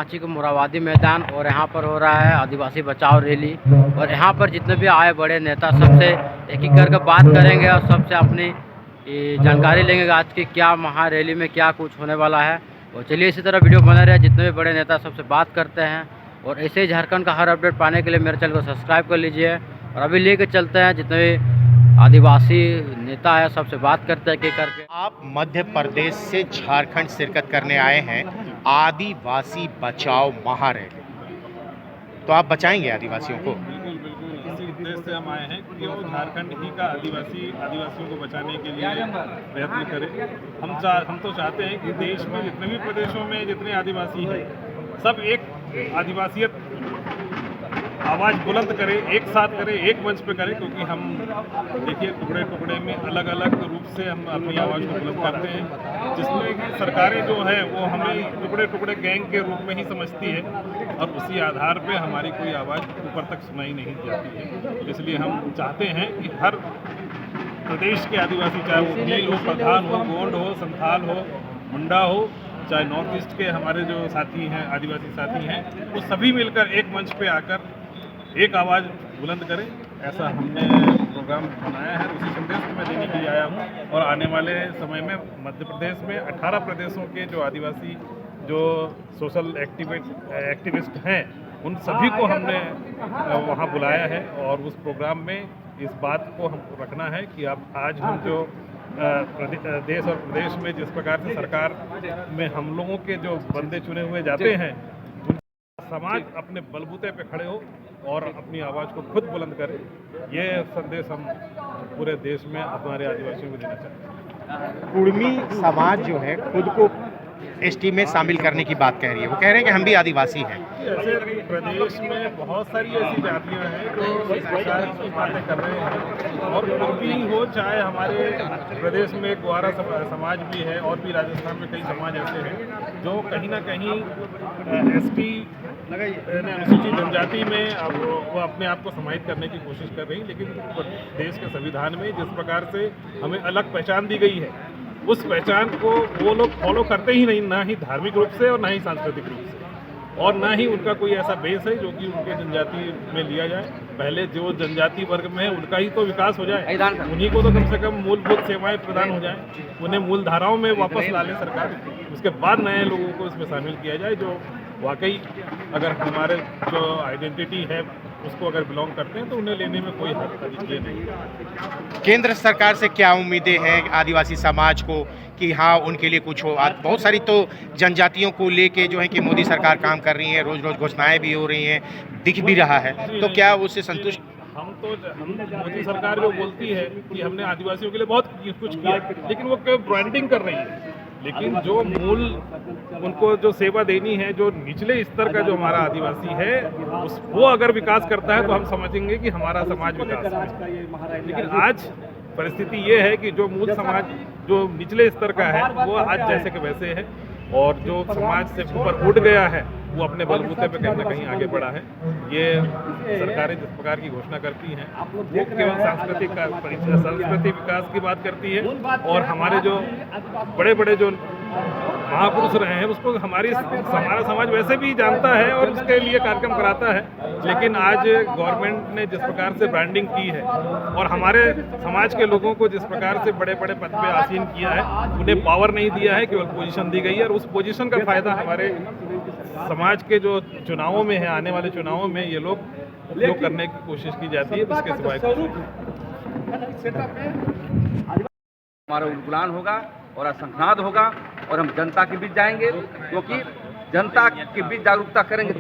रांची के मोराबादी मैदान और यहाँ पर हो रहा है आदिवासी बचाओ रैली। और यहाँ पर जितने भी आए बड़े नेता सबसे एक एक करके बात करेंगे और सबसे अपनी जानकारी लेंगे आज की क्या महा रैली में क्या कुछ होने वाला है। और चलिए इसी तरह वीडियो बने रहे, जितने भी बड़े नेता सबसे बात करते हैं। और ऐसे ही झारखंड का हर अपडेट पाने के लिए मेरे चैनल को सब्सक्राइब कर लीजिए। और अभी लेके चलते हैं जितने भी आदिवासी नेता है सबसे बात करते हैं कि करके। आप मध्य प्रदेश से झारखंड शिरकत करने आए हैं आदिवासी बचाओ महारैली, तो आप बचाएंगे आदिवासियों को? बिल्कुल बिल्कुल, इसी उद्देश्य से हम आए हैं कि वो झारखंड ही का आदिवासियों को बचाने के लिए प्रयत्न करें। हम तो चाहते हैं कि देश में जितने भी प्रदेशों में जितने आदिवासी हैं सब एक आदिवासियत आवाज़ बुलंद करें, एक साथ करें, एक मंच पे करें। क्योंकि हम देखिए टुकड़े टुकड़े में अलग अलग रूप से हम अपनी आवाज़ को बुलंद करते हैं, जिसमें कि सरकारें जो है वो हमें टुकड़े टुकड़े गैंग के रूप में ही समझती है और उसी आधार पे हमारी कोई आवाज़ ऊपर तक सुनाई नहीं जाती है। इसलिए हम चाहते हैं कि हर प्रदेश के आदिवासी, चाहे वो भील हो, प्रधान हो, गोंड हो, संथाल हो, मुंडा हो, चाहे नॉर्थ ईस्ट के हमारे जो साथी हैं, आदिवासी साथी हैं, वो सभी मिलकर एक मंच पे आकर एक आवाज़ बुलंद करें। ऐसा हमने प्रोग्राम बनाया है, उसी संदेश को मैं देने के लिए आया हूँ। और आने वाले समय में मध्य प्रदेश में 18 प्रदेशों के जो आदिवासी जो सोशल एक्टिविस्ट हैं उन सभी को हमने वहाँ बुलाया है। और उस प्रोग्राम में इस बात को हमको रखना है कि अब आज हम जो देश और प्रदेश में जिस प्रकार से सरकार में हम लोगों के जो बंदे चुने हुए जाते हैं, समाज अपने बलबूते पे खड़े हो और अपनी आवाज़ को खुद बुलंद करे। ये संदेश हम पूरे देश में हमारे आदिवासियों को देना चाहते हैं। कुर्मी समाज जो है खुद को एसटी में शामिल करने की बात कह रही है, वो कह रहे हैं कि हम भी आदिवासी हैं। ऐसे प्रदेश में बहुत सारी ऐसी जातियां हैं जो इस प्रकार की बातें कर रहे हैं। और कुर्मी हो, चाहे हमारे प्रदेश में ग्वारा समाज भी है और भी राजस्थान में कई समाज ऐसे हैं जो कहीं ना कहीं एसटी अनुसूचित जनजाति में अब वो अपने आप को समाहित करने की कोशिश कर रही। लेकिन देश के संविधान में जिस प्रकार से हमें अलग पहचान दी गई है, उस पहचान को वो लोग फॉलो करते ही नहीं, ना ही धार्मिक रूप से और ना ही सांस्कृतिक रूप से, और ना ही उनका कोई ऐसा बेस है जो कि उनके जनजाति में लिया जाए। पहले जो जनजाति वर्ग में है उनका ही तो विकास हो जाए, उन्हीं को तो कम से कम मूलभूत सेवाएं प्रदान हो जाए, उन्हें मूल धाराओं में वापस ला ले सरकार। उसके बाद नए लोगों को इसमें शामिल किया जाए जो वाकई अगर हमारे जो आइडेंटिटी है उसको अगर बिलोंग करते हैं तो उन्हें लेने में कोई हर्ज ये नहीं। केंद्र सरकार से क्या उम्मीदें हैं आदिवासी समाज को कि हाँ उनके लिए कुछ हो? बहुत सारी तो जनजातियों को लेके जो है कि मोदी सरकार काम कर रही है, रोज रोज घोषणाएं भी हो रही हैं, दिख भी रहा है, तो क्या उससे संतुष्ट? हम मोदी सरकार जो बोलती है कि हमने आदिवासियों के लिए बहुत कुछ किया, लेकिन वो केवल ब्रांडिंग कर रही है। लेकिन जो मूल उनको जो सेवा देनी है, जो निचले स्तर का जो हमारा आदिवासी है वो अगर विकास करता है तो हम समझेंगे कि हमारा समाज विकास है। लेकिन आज परिस्थिति ये है कि जो मूल समाज जो निचले स्तर का है वो आज जैसे कि वैसे है, और जो समाज से ऊपर उठ गया है वो अपने बलबूते पे कहीं ना कहीं आगे बढ़ा है। ये सरकारें जिस प्रकार की घोषणा करती हैं वो केवल सांस्कृतिक विकास की बात करती है, और हमारे जो बड़े बड़े जो महापुरुष रहे हैं उसको हमारा समाज वैसे भी जानता है और उसके लिए कार्यक्रम कराता है। लेकिन आज गवर्नमेंट ने जिस प्रकार से ब्रांडिंग की है और हमारे समाज के लोगों को जिस प्रकार से बड़े बड़े पद पे आसीन किया है, उन्हें पावर नहीं दिया है, केवल पोजीशन दी गई है। और उस पोजीशन का फायदा हमारे समाज के जो चुनावों में है, आने वाले चुनावों में ये लोग उपयोग करने की कोशिश की जाती है। इसके सिवाय हमारा उलगुलान होगा और असंख्यात होगा और हम जनता के बीच जाएंगे, क्योंकि जनता के बीच जागरूकता करेंगे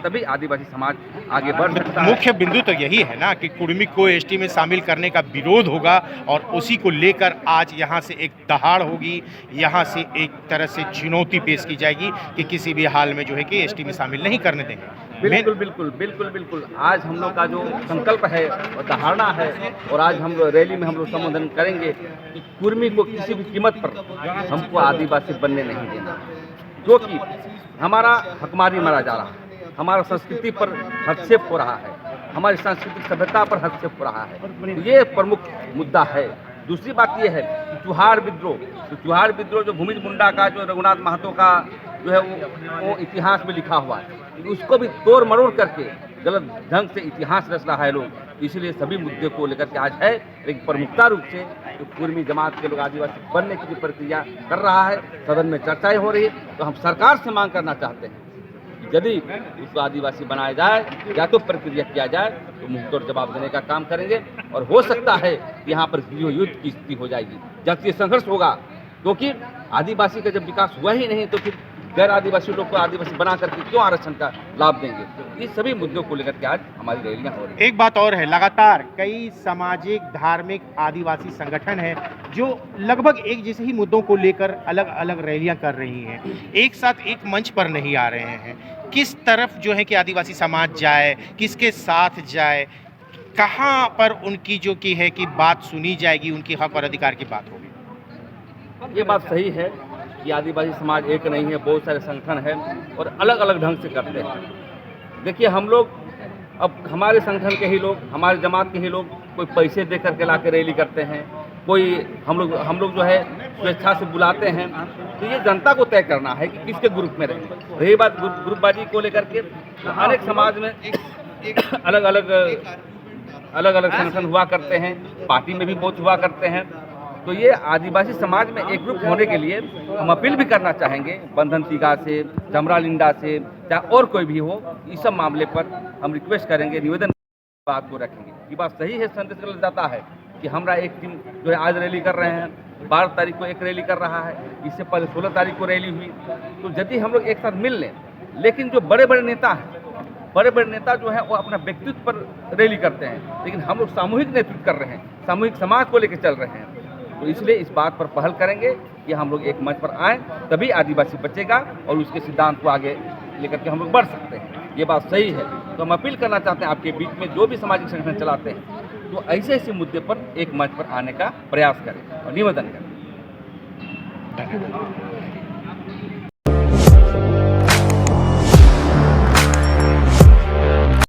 तभी आदिवासी समाज आगे बढ़ सकता है। मुख्य बिंदु तो यही है ना कि कुर्मी को एसटी में शामिल करने का विरोध होगा और उसी को लेकर आज यहाँ से एक दहाड़ होगी, यहाँ से एक तरह से चुनौती पेश की जाएगी कि किसी भी हाल में जो है कि एसटी में शामिल नहीं करने देंगे। बिल्कुल बिल्कुल बिल्कुल बिल्कुल। आज हम लोग का जो संकल्प है और धारणा है, और आज हम रैली में हम लोग संबोधन करेंगे कि कुर्मी को किसी भी कीमत पर हमको आदिवासी बनने नहीं देना, क्योंकि हमारा हकमारी मारा जा रहा है, हमारा संस्कृति पर हस्तक्षेप हो रहा है, हमारी सांस्कृतिक सभ्यता पर हस्तक्षेप हो रहा है। तो ये प्रमुख मुद्दा है दूसरी बात ये है कि चुहार विद्रोह, तो चुहार विद्रोह जो भूमिज मुंडा का, जो रघुनाथ महतो का जो है वो इतिहास में लिखा हुआ है, उसको भी तोड़ मरोड़ करके गलत ढंग से इतिहास रच रहा है लोग। इसलिए सभी मुद्दे को लेकर के आज है, लेकिन प्रमुखता रूप से जो कुर्मी जमात के लोग आदिवासी बनने की जो प्रक्रिया कर रहा है, सदन में चर्चाएं हो रही है, तो हम सरकार से मांग करना चाहते हैं कि यदि उसको आदिवासी बनाया जाए या तो प्रक्रिया किया जाए तो मुंहतोड़ जवाब देने का काम करेंगे। और हो सकता है कि यहाँ पर गृह युद्ध की स्थिति हो जाएगी, जातीय संघर्ष होगा, क्योंकि आदिवासी का जब विकास हुआ ही नहीं तो फिर गैर आदिवासी लोग को आदिवासी बना करके क्यों आरक्षण का लाभ देंगे। ये सभी मुद्दों को लेकर के आज हमारी रैलियां हो रही हैं। एक बात और है, लगातार कई सामाजिक धार्मिक आदिवासी संगठन हैं जो लगभग एक जैसे ही मुद्दों को लेकर अलग अलग रैलियां कर रही हैं, एक साथ एक मंच पर नहीं आ रहे हैं। किस तरफ जो है कि आदिवासी समाज जाए, किसके साथ जाए, कहाँ पर उनकी जो की है कि बात सुनी जाएगी, उनकी हक और अधिकार की बात होगी। ये बात सही है कि आदिवासी समाज एक नहीं है, बहुत सारे संगठन हैं और अलग अलग ढंग से करते हैं। देखिए, हम लोग अब हमारे संगठन के ही लोग, हमारे जमात के ही लोग कोई पैसे दे करके ला के रैली करते हैं, कोई हम लोग जो है स्वेच्छा से बुलाते हैं। तो ये जनता को तय करना है कि किसके ग्रुप में रहें। रही बात ग्रुपबाजी को लेकर के, अनेक समाज में अलग अलग संगठन हुआ करते हैं, पार्टी में भी बहुत हुआ करते हैं। तो ये आदिवासी समाज में एक ग्रुप होने के लिए हम अपील भी करना चाहेंगे बंधन तिगा से, जमरा लिंडा से, चाहे और कोई भी हो, इस सब मामले पर हम रिक्वेस्ट करेंगे, निवेदन बात को रखेंगे। ये बात सही है, संदेश गलत जाता है कि हमारा एक टीम जो है आज रैली कर रहे हैं, 12 तारीख को एक रैली कर रहा है, इससे पहले 16 तारीख को रैली हुई। तो यदि हम लोग एक साथ मिल लें, लेकिन जो बड़े बड़े नेता जो है वो अपना व्यक्तित्व पर रैली करते हैं, लेकिन हम लोग सामूहिक नेतृत्व कर रहे हैं, सामूहिक समाज को लेकर चल रहे हैं। तो इसलिए इस बात पर पहल करेंगे कि हम लोग एक मंच पर आएँ, तभी आदिवासी बचेगा और उसके सिद्धांत को आगे लेकर के हम लोग बढ़ सकते हैं। ये बात सही है। तो हम अपील करना चाहते हैं आपके बीच में जो भी सामाजिक संगठन चलाते हैं, तो ऐसे मुद्दे पर एक मंच पर आने का प्रयास करें और निवेदन करें। धन्यवाद।